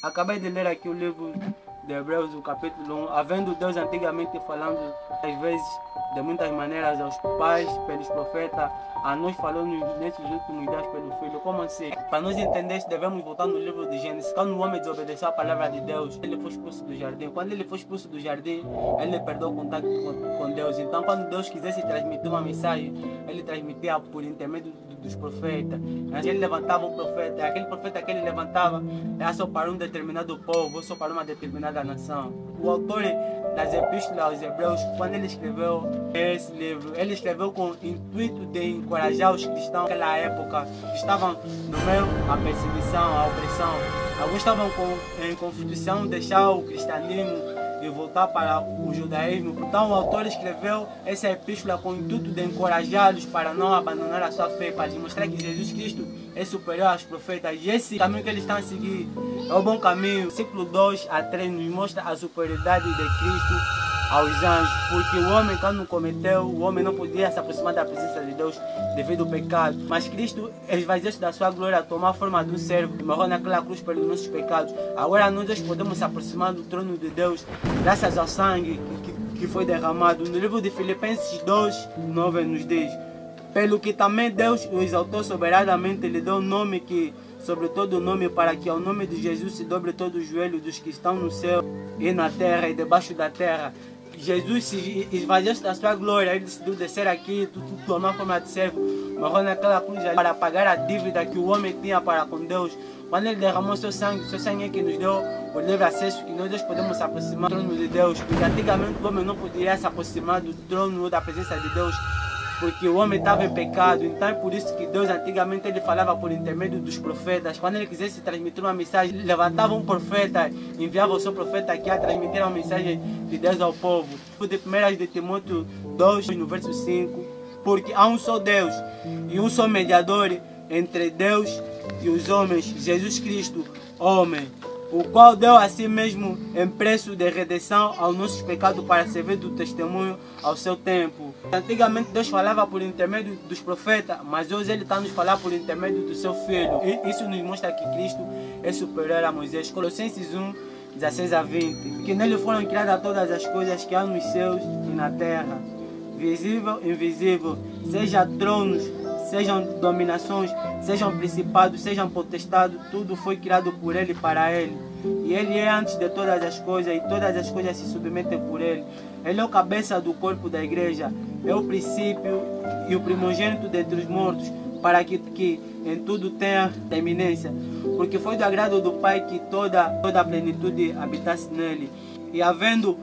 Acabei de ler aqui o livro de Hebreus, o capítulo 1, havendo Deus antigamente falando, às vezes, de muitas maneiras aos pais, pelos profetas, a nós falando nesses últimos dias pelo Filho. Como assim? Para nós entender isso, devemos voltar no livro de Gênesis. Quando o homem desobedeceu a palavra de Deus, ele foi expulso do jardim. Quando ele foi expulso do jardim, ele perdeu o contato com Deus. Então, quando Deus quisesse transmitir uma mensagem, ele transmitia por intermédio dos profetas. Mas ele levantava um profeta, aquele profeta que ele levantava era só para um determinado povo, só para uma determinada nação. O autor das epístolas aos Hebreus, quando ele escreveu esse livro, ele escreveu com o intuito de encorajar os cristãos naquela época que estavam no meio da perseguição, a opressão. Alguns estavam em constituição de deixar o cristianismo e voltar para o judaísmo. Então o autor escreveu essa epístola com o intuito de encorajá-los para não abandonar a sua fé, para lhes mostrar que Jesus Cristo é superior aos profetas. E esse caminho que eles estão a seguir é o bom caminho. Versículo 2 a 3 nos mostra a superioridade de Cristo aos anjos, porque o homem, quando cometeu, o homem não podia se aproximar da presença de Deus devido ao pecado. Mas Cristo esvaziou-se da sua glória, tomou a forma de um servo e morreu naquela cruz pelos nossos pecados. Agora nós podemos se aproximar do trono de Deus graças ao sangue que foi derramado. No livro de Filipenses 2, 9 nos diz: pelo que também Deus o exaltou soberanamente, lhe deu um nome que sobre todo o nome, para que ao nome de Jesus se dobre todo o joelho dos que estão no céu e na terra e debaixo da terra. Jesus se esvaziou da sua glória, ele decidiu descer aqui, tomar a forma de servo, morreu naquela cruz para pagar a dívida que o homem tinha para com Deus. Quando ele derramou seu sangue é que nos deu o livre acesso, que nós podemos se aproximar do trono de Deus, porque antigamente o homem não poderia se aproximar do trono ou da presença de Deus, porque o homem estava em pecado. Então é por isso que Deus antigamente ele falava por intermédio dos profetas. Quando ele quisesse transmitir uma mensagem, levantava um profeta, enviava o seu profeta que ia transmitir uma mensagem de Deus ao povo. De 1 de Timóteo 2, no verso 5, porque há um só Deus e um só mediador entre Deus e os homens, Jesus Cristo, homem, o qual deu a si mesmo em preço de redenção aos nossos pecados para servir do testemunho ao seu tempo. Antigamente Deus falava por intermédio dos profetas, mas hoje Ele está nos falando por intermédio do seu Filho. E isso nos mostra que Cristo é superior a Moisés. Colossenses 1, 16 a 20. Que nele foram criadas todas as coisas que há nos céus e na terra, visível e invisível, seja tronos, sejam dominações, sejam principados, sejam potestades, tudo foi criado por Ele e para Ele. E Ele é antes de todas as coisas, e todas as coisas se submetem por Ele. Ele é o cabeça do corpo da igreja, é o princípio e o primogênito dentre os mortos, para que em tudo tenha eminência. Porque foi do agrado do Pai que toda a plenitude habitasse nele. E havendo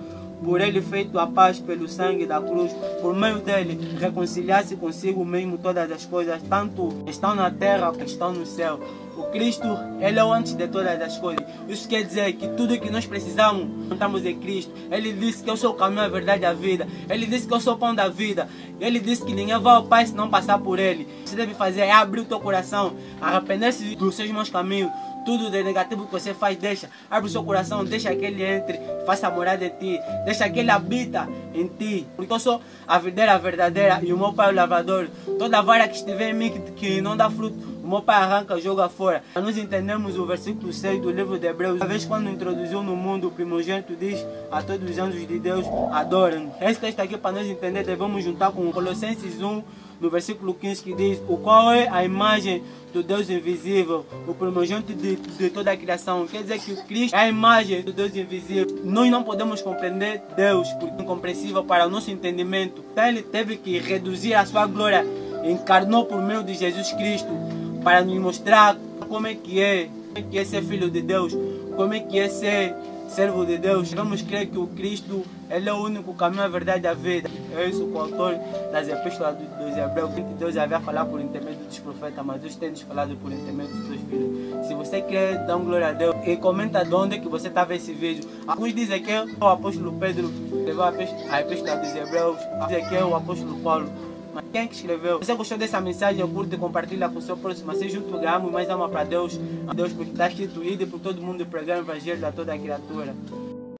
por ele feito a paz pelo sangue da cruz, por meio dele reconciliar-se consigo mesmo todas as coisas, tanto estão na terra como estão no céu. O Cristo, Ele é o antes de todas as coisas. Isso quer dizer que tudo que nós precisamos, estamos em Cristo. Ele disse que eu sou o caminho, a verdade e a vida. Ele disse que eu sou o pão da vida. Ele disse que ninguém vai ao Pai se não passar por Ele. O que você deve fazer é abrir o teu coração, arrepender-se dos seus maus caminhos. Tudo de negativo que você faz, deixa. Abre o seu coração, deixa que Ele entre, faça morada em ti. Deixa que Ele habita em ti. Porque eu sou a videira verdadeira e o meu Pai é o lavrador. Toda vara que estiver em mim que não dá fruto, o meu Pai arranca e joga fora. Nós entendemos o versículo 6 do livro de Hebreus. Uma vez quando introduziu no mundo, o primogênito diz a todos os anjos de Deus, adoram. Esse texto aqui, para nós entender, devemos juntar com Colossenses 1, no versículo 15, que diz: o qual é a imagem do Deus invisível, o primogênito de toda a criação. Quer dizer que o Cristo é a imagem do Deus invisível. Nós não podemos compreender Deus, porque é incompreensível para o nosso entendimento. Então Ele teve que reduzir a sua glória, encarnou por meio de Jesus Cristo, para nos mostrar como é que é ser filho de Deus, como é que é ser servo de Deus. Vamos crer que o Cristo, Ele é o único caminho, a verdade e a vida. É isso que o autor das epístolas dos Hebreus, que Deus havia falado por intermédio dos profetas, mas Deus tem nos falado por intermédio dos seus filhos. Se você quer dar glória a Deus, e comenta de onde que você está vendo esse vídeo. Alguns dizem que é o apóstolo Pedro levou a epístola dos Hebreus, dizem que é o apóstolo Paulo. Mas quem que escreveu? Se você gostou dessa mensagem, curte e compartilha com o seu próximo. Assim junto ganhamos mais alma para Deus. Deus, porque está escrito: ide por todo mundo e pregar o evangelho a toda a criatura.